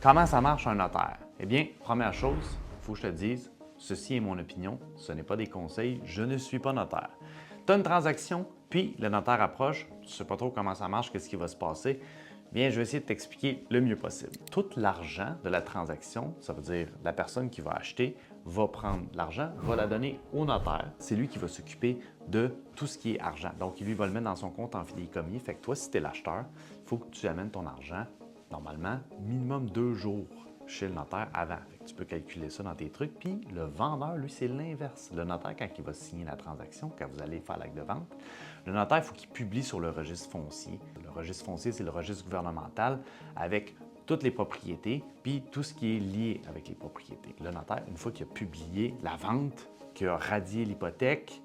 Comment ça marche un notaire? Eh bien, première chose, il faut que je te dise, ceci est mon opinion, ce n'est pas des conseils, je ne suis pas notaire. Tu as une transaction, puis le notaire approche, tu ne sais pas trop comment ça marche, qu'est-ce qui va se passer. Bien, je vais essayer de t'expliquer le mieux possible. Tout l'argent de la transaction, ça veut dire la personne qui va acheter, va prendre l'argent, va la donner au notaire. C'est lui qui va s'occuper de tout ce qui est argent. Donc, lui va le mettre dans son compte en fidéicommis. Fait que toi, si tu es l'acheteur, il faut que tu amènes ton argent, normalement, minimum 2 jours chez le notaire avant. Fait que tu peux calculer ça dans tes trucs. Puis le vendeur, lui, c'est l'inverse. Le notaire, quand il va signer la transaction, quand vous allez faire l'acte de vente, le notaire, il faut qu'il publie sur le registre foncier. Le registre foncier, c'est le registre gouvernemental avec toutes les propriétés, puis tout ce qui est lié avec les propriétés. Le notaire, une fois qu'il a publié la vente, qu'il a radié l'hypothèque,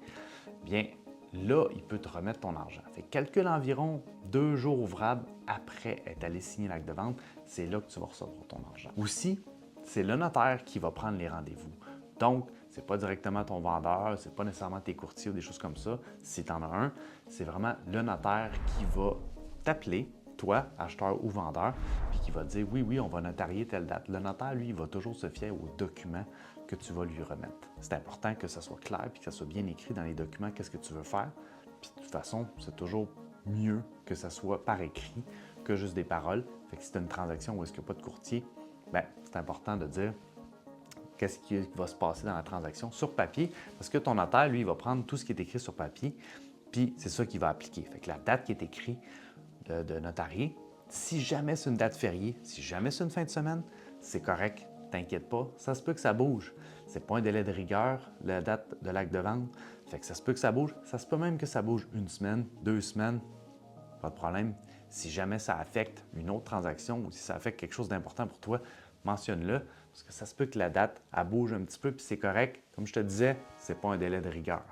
bien là, il peut te remettre ton argent. Fait que calcule environ 2 jours ouvrables après être allé signer l'acte de vente, c'est là que tu vas recevoir ton argent. Aussi, c'est le notaire qui va prendre les rendez-vous. Donc, ce n'est pas directement ton vendeur, ce n'est pas nécessairement tes courtiers ou des choses comme ça. Si tu en as un, c'est vraiment le notaire qui va t'appeler, toi, acheteur ou vendeur, puis qui va te dire oui, on va notarier telle date. Le notaire, lui, il va toujours se fier aux documents que tu vas lui remettre. C'est important que ça soit clair puis que ça soit bien écrit dans les documents qu'est-ce que tu veux faire. Puis de toute façon, c'est toujours mieux que ça soit par écrit que juste des paroles. Fait que si tu as une transaction où est-ce qu'il n'y a pas de courtier, bien, c'est important de dire qu'est-ce qui va se passer dans la transaction sur papier, parce que ton notaire, lui, il va prendre tout ce qui est écrit sur papier, puis c'est ça qu'il va appliquer. Fait que la date qui est écrite de notarié, si jamais c'est une date fériée, si jamais c'est une fin de semaine, c'est correct, t'inquiète pas, ça se peut que ça bouge. C'est pas un délai de rigueur, la date de l'acte de vente, fait que ça se peut que ça bouge, ça se peut même que ça bouge 1 semaine, 2 semaines, pas de problème. Si jamais ça affecte une autre transaction ou si ça affecte quelque chose d'important pour toi, mentionne-le, parce que ça se peut que la date, elle bouge un petit peu, puis c'est correct. Comme je te disais, c'est pas un délai de rigueur.